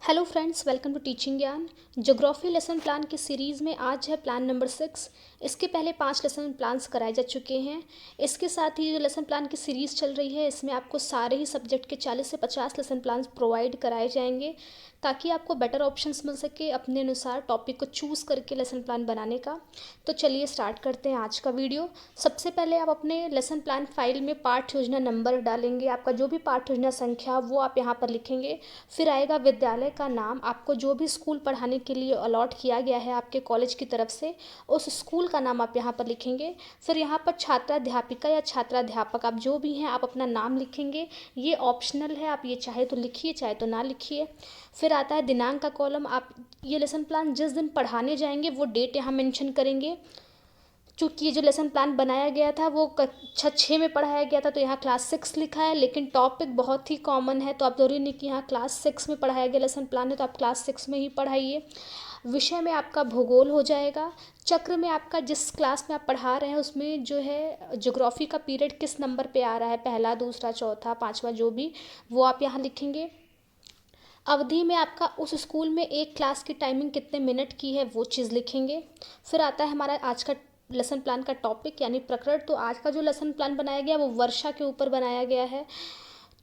Hello friends, welcome to teaching Gyan. Geography lesson plan की series में आज है प्लान नंबर 6। इसके पहले 5 लेसन प्लान्स कराए जा चुके हैं। इसके साथ ही जो लेसन प्लान की सीरीज़ चल रही है, इसमें आपको सारे ही सब्जेक्ट के 40 से 50 लेसन प्लान्स प्रोवाइड कराए जाएंगे, ताकि आपको बेटर ऑप्शंस मिल सके अपने अनुसार टॉपिक को चूज़ करके लेसन प्लान बनाने का। तो चलिए स्टार्ट करते हैं आज का वीडियो। सबसे पहले आप अपने लेसन प्लान फाइल में पाठ्य योजना नंबर डालेंगे। आपका जो भी पाठ्य योजना संख्या वो आप यहाँ पर लिखेंगे। फिर आएगा विद्यालय का नाम, आपको जो भी स्कूल पढ़ाने के लिए अलॉट किया गया है आपके कॉलेज की तरफ से, उस स्कूल का नाम आप यहाँ पर लिखेंगे। फिर यहाँ पर छात्राध्यापिका या छात्राध्यापक आप जो भी हैं आप अपना नाम लिखेंगे। ये ऑप्शनल है, आप ये चाहे तो लिखिए चाहे तो ना लिखिए। फिर आता है दिनांक का कॉलम, आप ये लेसन प्लान जिस दिन पढ़ाने जाएंगे वो डेट यहाँ मेंशन करेंगे। चूँकि ये जो लेसन प्लान बनाया गया था वो कक्षा 6 में पढ़ाया गया था, तो यहाँ क्लास 6 लिखा है, लेकिन टॉपिक बहुत ही कॉमन है, तो आप ज़रूरी नहीं कि यहाँ क्लास 6 में पढ़ाया गया लेसन प्लान है तो आप क्लास 6 में ही पढ़ाइए। विषय में आपका भूगोल हो जाएगा। चक्र में आपका जिस क्लास में आप पढ़ा रहे हैं उसमें जो है ज्योग्राफी का पीरियड किस नंबर पे आ रहा है, पहला, दूसरा, चौथा, पाँचवा, जो भी, वो आप यहाँ लिखेंगे। अवधि में आपका उस स्कूल में एक क्लास की टाइमिंग कितने मिनट की है वो चीज़ लिखेंगे। फिर आता है हमारा आज का लेसन प्लान का टॉपिक यानी प्रकरण। तो आज का जो लेसन प्लान बनाया गया वो वर्षा के ऊपर बनाया गया है,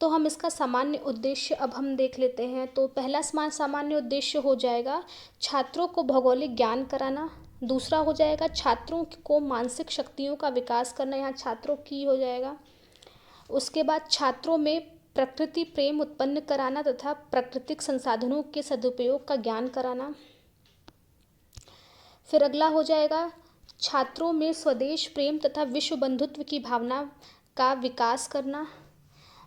तो हम इसका सामान्य उद्देश्य अब हम देख लेते हैं। तो पहला सामान्य उद्देश्य हो जाएगा छात्रों को भौगोलिक ज्ञान कराना। दूसरा हो जाएगा छात्रों को मानसिक शक्तियों का विकास करना, यहाँ छात्रों की हो जाएगा। उसके बाद छात्रों में प्रकृति प्रेम उत्पन्न कराना तथा प्राकृतिक संसाधनों के सदुपयोग का ज्ञान कराना। फिर अगला हो जाएगा छात्रों में स्वदेश प्रेम तथा विश्व बंधुत्व की भावना का विकास करना।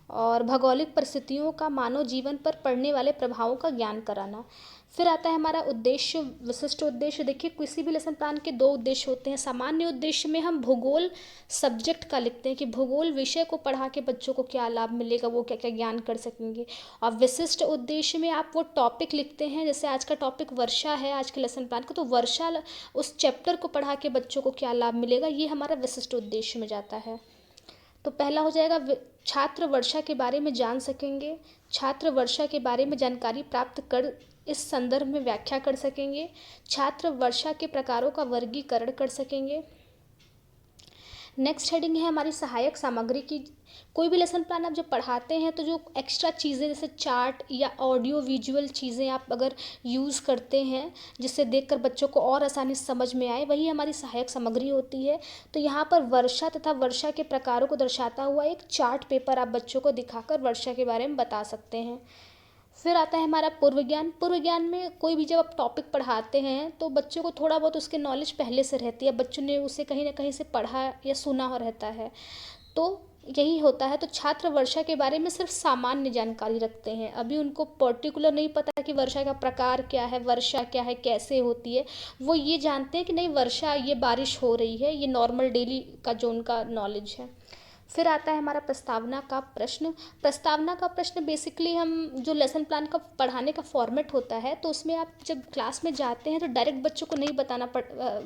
और भौगोलिक परिस्थितियों का मानव जीवन पर पड़ने वाले प्रभावों का ज्ञान कराना। फिर आता है हमारा उद्देश्य, विशिष्ट उद्देश्य। देखिए, किसी भी लेसन प्लान के 2 उद्देश्य होते हैं। सामान्य उद्देश्य में हम भूगोल सब्जेक्ट का लिखते हैं कि भूगोल विषय को पढ़ा के बच्चों को क्या लाभ मिलेगा, वो क्या क्या ज्ञान कर सकेंगे। और विशिष्ट उद्देश्य में आप वो टॉपिक लिखते हैं, जैसे आज का टॉपिक वर्षा है आज के लेसन प्लान का, तो वर्षा उस चैप्टर को पढ़ा के बच्चों को क्या लाभ मिलेगा, ये हमारा विशिष्ट उद्देश्य में जाता है। तो पहला हो जाएगा छात्र वर्षा के बारे में जान सकेंगे। छात्र वर्षा के बारे में जानकारी प्राप्त कर इस संदर्भ में व्याख्या कर सकेंगे। छात्र वर्षा के प्रकारों का वर्गीकरण कर सकेंगे। नेक्स्ट हेडिंग है हमारी सहायक सामग्री की। कोई भी लेसन प्लान आप जब पढ़ाते हैं तो जो एक्स्ट्रा चीज़ें जैसे चार्ट या ऑडियो विजुअल चीज़ें आप अगर यूज़ करते हैं जिससे देखकर बच्चों को और आसानी से समझ में आए, वही हमारी सहायक सामग्री होती है। तो यहाँ पर वर्षा तथा वर्षा के प्रकारों को दर्शाता हुआ एक चार्ट पेपर आप बच्चों को दिखाकर वर्षा के बारे में बता सकते हैं। फिर आता है हमारा पूर्व ज्ञान। पूर्व ज्ञान में कोई भी जब आप टॉपिक पढ़ाते हैं तो बच्चों को थोड़ा बहुत उसके नॉलेज पहले से रहती है, बच्चों ने उसे कहीं ना कहीं से पढ़ा या सुना हो रहता है, तो यही होता है। तो छात्र वर्षा के बारे में सिर्फ सामान्य जानकारी रखते हैं, अभी उनको पर्टिकुलर नहीं पता कि वर्षा का प्रकार क्या है, वर्षा क्या है, कैसे होती है। वो ये जानते हैं कि नहीं वर्षा, ये बारिश हो रही है, ये नॉर्मल डेली का जो उनका नॉलेज है। फिर आता है हमारा प्रस्तावना का प्रश्न। प्रस्तावना का प्रश्न बेसिकली हम जो लेसन प्लान का पढ़ाने का फॉर्मेट होता है, तो उसमें आप जब क्लास में जाते हैं तो डायरेक्ट बच्चों को नहीं बताना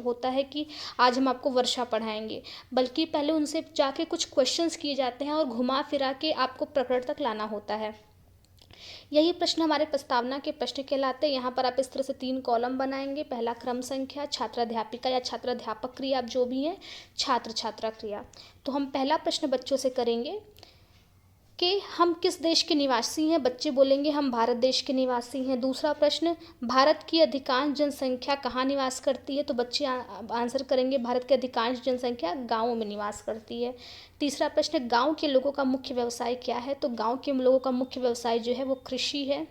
होता है कि आज हम आपको वर्षा पढ़ाएंगे, बल्कि पहले उनसे जाके कुछ क्वेश्चंस किए जाते हैं और घुमा फिरा के आपको प्रकरण तक लाना होता है। यही प्रश्न हमारे प्रस्तावना के प्रश्न कहलाते हैं। यहाँ पर आप इस तरह से 3 कॉलम बनाएंगे। पहला क्रम संख्या, छात्राध्यापिका या छात्राध्यापक क्रिया आप जो भी हैं, छात्र छात्रा क्रिया। तो हम पहला प्रश्न बच्चों से करेंगे कि हम किस देश के निवासी हैं। बच्चे बोलेंगे हम भारत देश के निवासी हैं। दूसरा प्रश्न, भारत की अधिकांश जनसंख्या कहाँ निवास करती है, तो बच्चे आंसर करेंगे भारत की अधिकांश जनसंख्या गाँवों में निवास करती है। तीसरा प्रश्न, गाँव के लोगों का मुख्य व्यवसाय क्या है, तो गाँव के लोगों का मुख्य व्यवसाय जो है वो कृषि है।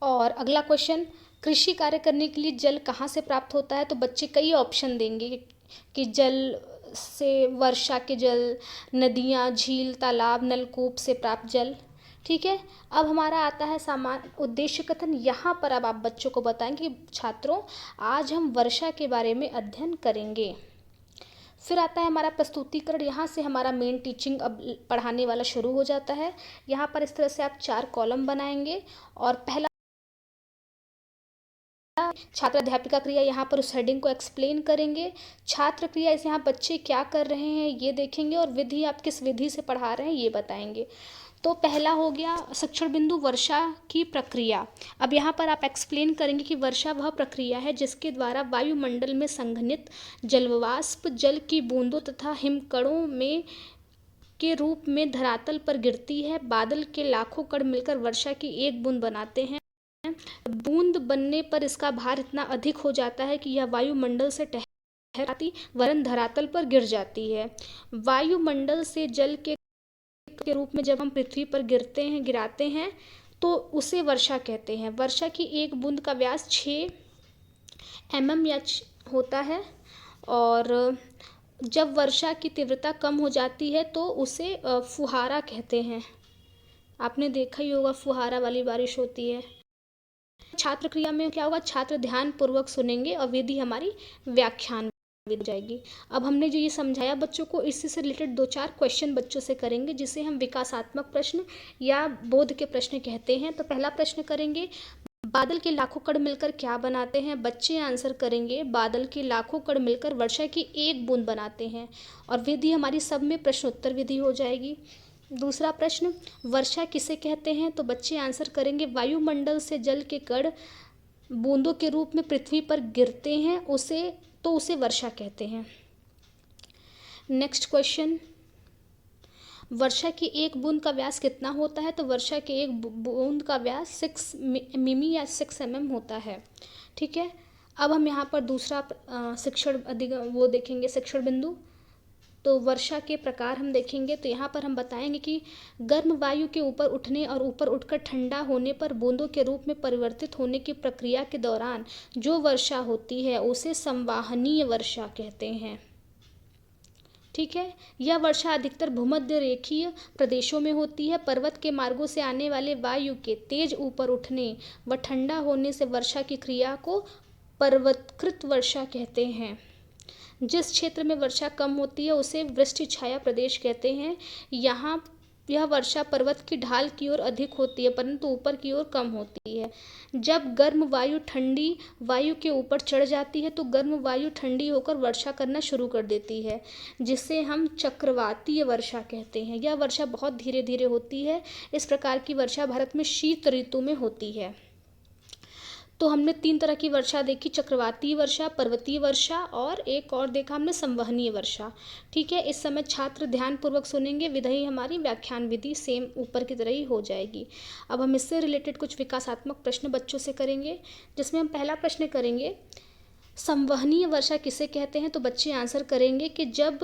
और अगला क्वेश्चन, कृषि कार्य करने के लिए जल कहाँ से प्राप्त होता है, तो बच्चे कई ऑप्शन देंगे कि जल से वर्षा के जल, नदियाँ, झील, तालाब, नलकूप से प्राप्त जल। ठीक है। अब हमारा आता है सामान्य उद्देश्य कथन। यहाँ पर अब आप बच्चों को बताएंगे कि छात्रों आज हम वर्षा के बारे में अध्ययन करेंगे। फिर आता है हमारा प्रस्तुतिकरण। यहाँ से हमारा मेन टीचिंग अब पढ़ाने वाला शुरू हो जाता है। यहाँ पर इस तरह से आप 4 कॉलम बनाएंगे और पहला छात्र अध्यापिका क्रिया, यहाँ पर उस हेडिंग को एक्सप्लेन करेंगे। छात्र क्रिया, इसे यहाँ बच्चे क्या कर रहे हैं ये देखेंगे, और विधि आप किस विधि से पढ़ा रहे हैं ये बताएंगे। तो पहला हो गया शिक्षण बिंदु वर्षा की प्रक्रिया। अब यहाँ पर आप एक्सप्लेन करेंगे कि वर्षा वह प्रक्रिया है जिसके द्वारा वायुमंडल में संघनित जलवाष्प जल की बूंदों तथा हिमकणों में के रूप में धरातल पर गिरती है। बादल के लाखों कण मिलकर वर्षा की एक बूंद बनाते हैं। बूंद बनने पर इसका भार इतना अधिक हो जाता है कि यह वायुमंडल से टकराती वरन धरातल पर गिर जाती है। वायुमंडल से जल के रूप में जब हम पृथ्वी पर गिराते हैं तो उसे वर्षा कहते हैं। वर्षा की एक बूंद का व्यास 6 mm या होता है, और जब वर्षा की तीव्रता कम हो जाती है तो उसे फुहारा कहते हैं। आपने देखा ही होगा, फुहारा वाली बारिश होती है। छात्र क्रिया में क्या होगा, छात्र ध्यान पूर्वक सुनेंगे और विधि हमारी व्याख्यान हो जाएगी। अब हमने जो ये समझाया बच्चों को, इससे से रिलेटेड 2-4 क्वेश्चन बच्चों से करेंगे जिसे हम विकासात्मक प्रश्न या बोध के प्रश्न कहते हैं। तो पहला प्रश्न करेंगे, बादल के लाखों कण मिलकर क्या बनाते हैं। बच्चे आंसर करेंगे, बादल के लाखों कण मिलकर वर्षा की एक बूंद बनाते हैं, और विधि हमारी सब में प्रश्नोत्तर विधि हो जाएगी। दूसरा प्रश्न, वर्षा किसे कहते हैं। तो बच्चे आंसर करेंगे, वायुमंडल से जल के कण बूंदों के रूप में पृथ्वी पर गिरते हैं उसे वर्षा कहते हैं। नेक्स्ट क्वेश्चन, वर्षा की एक बूंद का व्यास कितना होता है। तो वर्षा की एक बूंद का व्यास 6 मिमी या 6 mm होता है। ठीक है, अब हम यहाँ पर दूसरा शिक्षण वो देखेंगे, शिक्षण बिंदु। तो वर्षा के प्रकार हम देखेंगे। तो यहाँ पर हम बताएंगे कि गर्म वायु के ऊपर उठने और ऊपर उठकर ठंडा होने पर बूंदों के रूप में परिवर्तित होने की प्रक्रिया के दौरान जो वर्षा होती है उसे संवाहनीय वर्षा कहते हैं। ठीक है, यह वर्षा अधिकतर भूमध्य रेखीय प्रदेशों में होती है। पर्वत के मार्गों से आने वाले वायु के तेज ऊपर उठने व ठंडा होने से वर्षा की क्रिया को पर्वतकृत वर्षा कहते हैं। जिस क्षेत्र में वर्षा कम होती है उसे वृष्टि छाया प्रदेश कहते हैं। यहाँ यह वर्षा पर्वत की ढाल की ओर अधिक होती है परंतु ऊपर की ओर कम होती है। जब गर्म वायु ठंडी वायु के ऊपर चढ़ जाती है तो गर्म वायु ठंडी होकर वर्षा करना शुरू कर देती है, जिसे हम चक्रवातीय वर्षा कहते हैं। यह वर्षा बहुत धीरे धीरे होती है। इस प्रकार की वर्षा भारत में शीत ऋतु में होती है। तो हमने 3 तरह की वर्षा देखी, चक्रवातीय वर्षा, पर्वतीय वर्षा, और एक और देखा हमने संवहनीय वर्षा। ठीक है, इस समय छात्र ध्यानपूर्वक सुनेंगे, विधि हमारी व्याख्यान विधि सेम ऊपर की तरह ही हो जाएगी। अब हम इससे रिलेटेड कुछ विकासात्मक प्रश्न बच्चों से करेंगे, जिसमें हम पहला प्रश्न करेंगे, संवहनीय वर्षा किसे कहते हैं। तो बच्चे आंसर करेंगे कि जब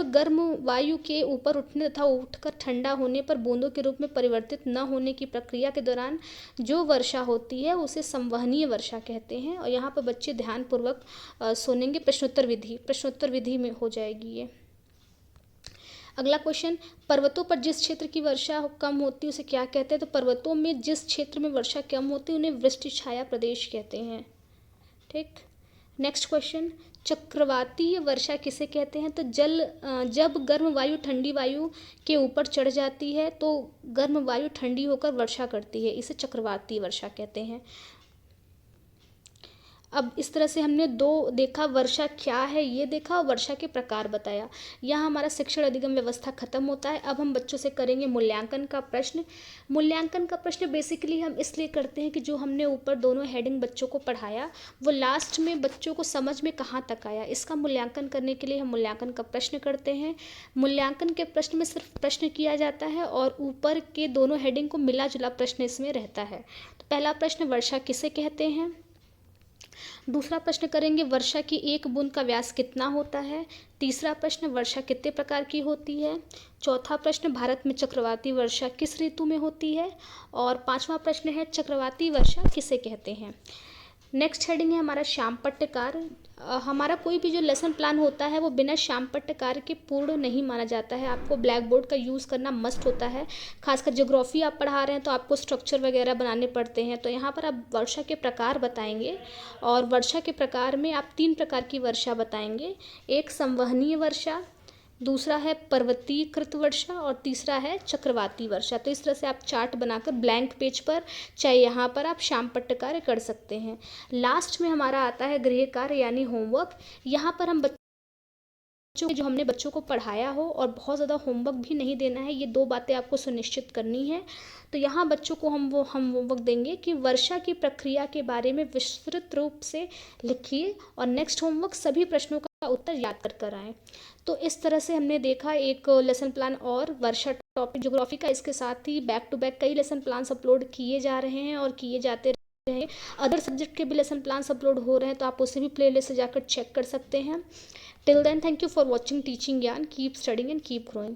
गर्म वायु के ऊपर उठने तथा उठकर ठंडा होने पर बूंदों के रूप में परिवर्तित न होने की प्रक्रिया के दौरान जो वर्षा होती है उसे संवहनीय वर्षा कहते हैं। और यहाँ पर बच्चे ध्यानपूर्वक सुनेंगे, प्रश्नोत्तर विधि में हो जाएगी ये। अगला क्वेश्चन, पर्वतों पर जिस क्षेत्र की वर्षा कम होती है उसे क्या कहते हैं। तो पर्वतों में जिस क्षेत्र में वर्षा कम होती है उन्हें वृष्टि छाया प्रदेश कहते हैं। ठीक, नेक्स्ट क्वेश्चन, चक्रवातीय वर्षा किसे कहते हैं। तो जब गर्म वायु ठंडी वायु के ऊपर चढ़ जाती है तो गर्म वायु ठंडी होकर वर्षा करती है, इसे चक्रवातीय वर्षा कहते हैं। अब इस तरह से हमने 2 देखा, वर्षा क्या है ये देखा और वर्षा के प्रकार बताया। यहाँ हमारा शिक्षण अधिगम व्यवस्था खत्म होता है। अब हम बच्चों से करेंगे मूल्यांकन का प्रश्न। मूल्यांकन का प्रश्न बेसिकली हम इसलिए करते हैं कि जो हमने ऊपर दोनों हेडिंग बच्चों को पढ़ाया वो लास्ट में बच्चों को समझ में कहाँ तक आया, इसका मूल्यांकन करने के लिए हम मूल्यांकन का प्रश्न करते हैं। मूल्यांकन के प्रश्न में सिर्फ प्रश्न किया जाता है और ऊपर के दोनों हेडिंग को मिला जुला प्रश्न इसमें रहता है। तो पहला प्रश्न, वर्षा किसे कहते हैं। दूसरा प्रश्न करेंगे, वर्षा की एक बूंद का व्यास कितना होता है। तीसरा प्रश्न, वर्षा कितने प्रकार की होती है। चौथा प्रश्न, भारत में चक्रवाती वर्षा किस ऋतु में होती है। और 5वां प्रश्न है, चक्रवाती वर्षा किसे कहते हैं। नेक्स्ट हेडिंग है हमारा श्याम पट्टकार। हमारा कोई भी जो लेसन प्लान होता है वो बिना श्याम पट्टकार के पूर्ण नहीं माना जाता है। आपको ब्लैक बोर्ड का यूज़ करना मस्ट होता है। खासकर ज्योग्राफी आप पढ़ा रहे हैं तो आपको स्ट्रक्चर वगैरह बनाने पड़ते हैं। तो यहाँ पर आप वर्षा के प्रकार बताएंगे और वर्षा के प्रकार में आप 3 प्रकार की वर्षा बताएंगे। एक संवहनीय वर्षा, दूसरा है पर्वतीकृत वर्षा और तीसरा है चक्रवाती वर्षा। तो इस तरह से आप चार्ट बनाकर ब्लैंक पेज पर चाहे यहाँ पर आप श्याम पट्टकार कर सकते हैं। लास्ट में हमारा आता है गृह कार्य यानी होमवर्क। यहाँ पर हम जो हमने बच्चों को पढ़ाया हो और बहुत ज़्यादा होमवर्क भी नहीं देना है, ये 2 बातें आपको सुनिश्चित करनी है। तो यहाँ बच्चों को हम होमवर्क देंगे कि वर्षा की प्रक्रिया के बारे में विस्तृत रूप से लिखिए और नेक्स्ट होमवर्क सभी प्रश्नों का उत्तर याद कर आएँ। तो इस तरह से हमने देखा एक लेसन प्लान और वर्षा टॉपिक ज्योग्राफी का, इसके साथ ही बैक टू बैक कई लेसन प्लान्स अपलोड किए जा रहे हैं और किए जाते रहे। अदर सब्जेक्ट के भी लेसन प्लान्स अपलोड हो रहे हैं, तो आप उसे भी प्लेलिस्ट से जाकर चेक कर सकते हैं। Till then, thank you for watching teaching Gyan. Keep studying and keep growing.